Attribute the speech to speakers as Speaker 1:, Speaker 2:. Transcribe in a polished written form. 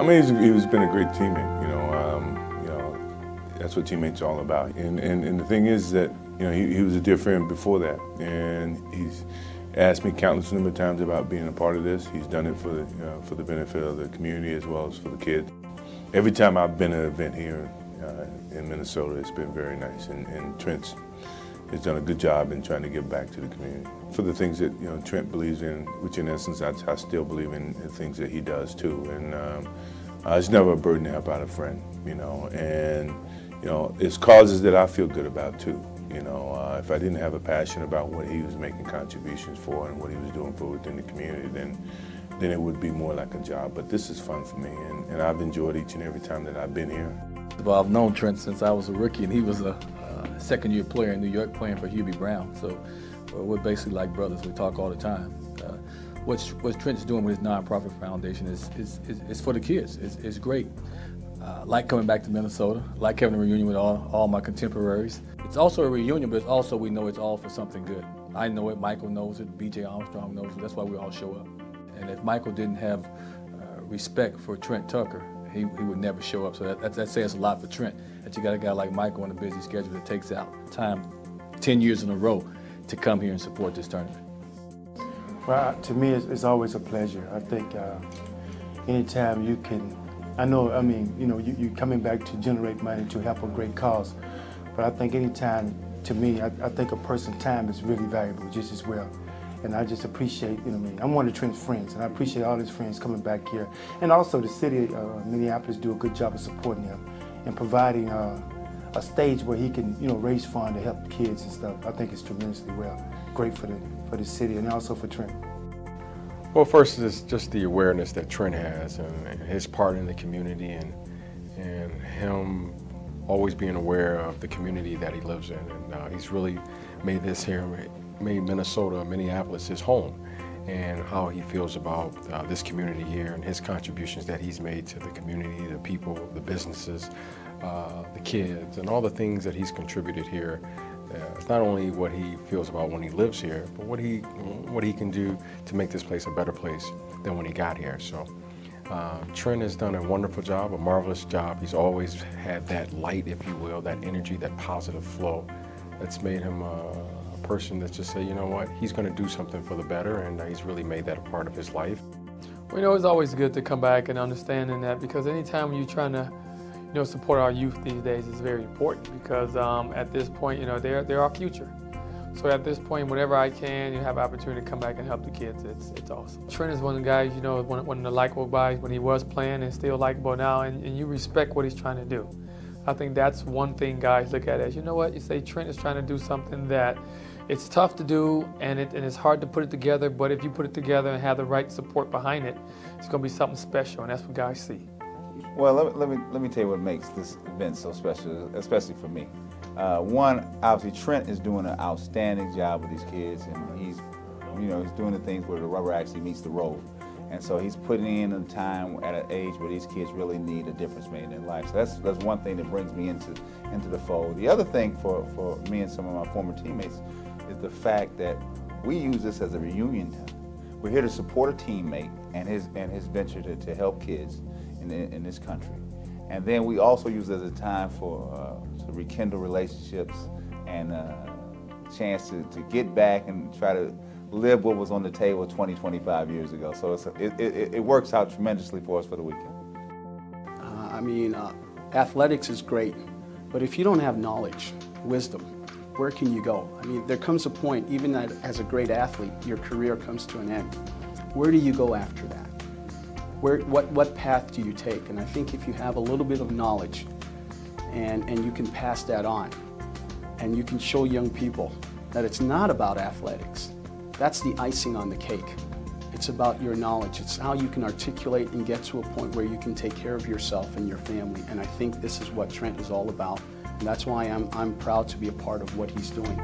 Speaker 1: I mean, he's been a great teammate. That's what teammates are all about. And the thing is that he was a dear friend before that, and he's asked me countless number of times about being a part of this. He's done it for the benefit of the community as well as for the kids. Every time I've been at an event here in Minnesota, it's been very nice, and Trent has done a good job in trying to give back to the community for the things that Trent believes in, which in essence I still believe in the things that he does too. And it's never a burden to help out a friend, and it's causes that I feel good about too. If I didn't have a passion about what he was making contributions for and what he was doing for within the community, then it would be more like a job. But this is fun for me, and I've enjoyed each and every time that I've been here.
Speaker 2: Well, I've known Trent since I was a rookie, and he was a second-year player in New York playing for Hubie Brown. So we're basically like brothers. We talk all the time. What Trent's doing with his nonprofit foundation is for the kids. It's great. Like coming back to Minnesota, like having a reunion with all my contemporaries. It's also a reunion, but it's also we know it's all for something good. I know it, Michael knows it, B.J. Armstrong knows it. That's why we all show up. And if Michael didn't have respect for Trent Tucker, he would never show up. So that says a lot for Trent, that you got a guy like Michael on a busy schedule that takes out time 10 years in a row to come here and support this tournament.
Speaker 3: Well, to me, it's always a pleasure. I think anytime you can, you're coming back to generate money to help a great cause, but I think anytime, to me, I think a person's time is really valuable just as well. And I just appreciate, I'm one of Trent's friends, and I appreciate all his friends coming back here. And also the city of Minneapolis do a good job of supporting him and providing a stage where he can, raise funds to help kids and stuff. I think it's tremendously great for the city and also for Trent.
Speaker 4: Well, first is just the awareness that Trent has and his part in the community and him always being aware of the community that he lives in. And he's really made Minnesota, Minneapolis his home, and how he feels about this community here and his contributions that he's made to the community, the people, the businesses, the kids, and all the things that he's contributed here. It's not only what he feels about when he lives here, but what he can do to make this place a better place than when he got here. So Trent has done a wonderful job, a marvelous job. He's always had that light, if you will, that energy, that positive flow that's made him a person that just say, you know what, he's going to do something for the better, and he's really made that a part of his life.
Speaker 5: Well, it's always good to come back and understanding that, because anytime you're trying to support our youth these days is very important, because at this point, they're our future. So at this point, whenever I can, have an opportunity to come back and help the kids, it's awesome. Trent is one of the guys, one of the likable guys when he was playing and still likable now, and you respect what he's trying to do. I think that's one thing guys look at as, you say Trent is trying to do something that it's tough to do, and it's hard to put it together, but if you put it together and have the right support behind it, it's going to be something special, and that's what guys see.
Speaker 6: Well, let me tell you what makes this event so special, especially for me. One, obviously Trent is doing an outstanding job with these kids, and he's doing the things where the rubber actually meets the road. And so he's putting in the time at an age where these kids really need a difference made in their life. So that's one thing that brings me into the fold. The other thing for me and some of my former teammates is the fact that we use this as a reunion time. We're here to support a teammate and his venture to help kids in this country. And then we also use it as a time to rekindle relationships and a chance to get back and try to live what was on the table 20, 25 years ago. So it works out tremendously for us for the weekend.
Speaker 7: Athletics is great, but if you don't have knowledge, wisdom, where can you go? There comes a point, even as a great athlete, your career comes to an end. Where do you go after that? What path do you take? And I think if you have a little bit of knowledge and you can pass that on, and you can show young people that it's not about athletics, that's the icing on the cake. It's about your knowledge. It's how you can articulate and get to a point where you can take care of yourself and your family. And I think this is what Trent is all about. And that's why I'm proud to be a part of what he's doing.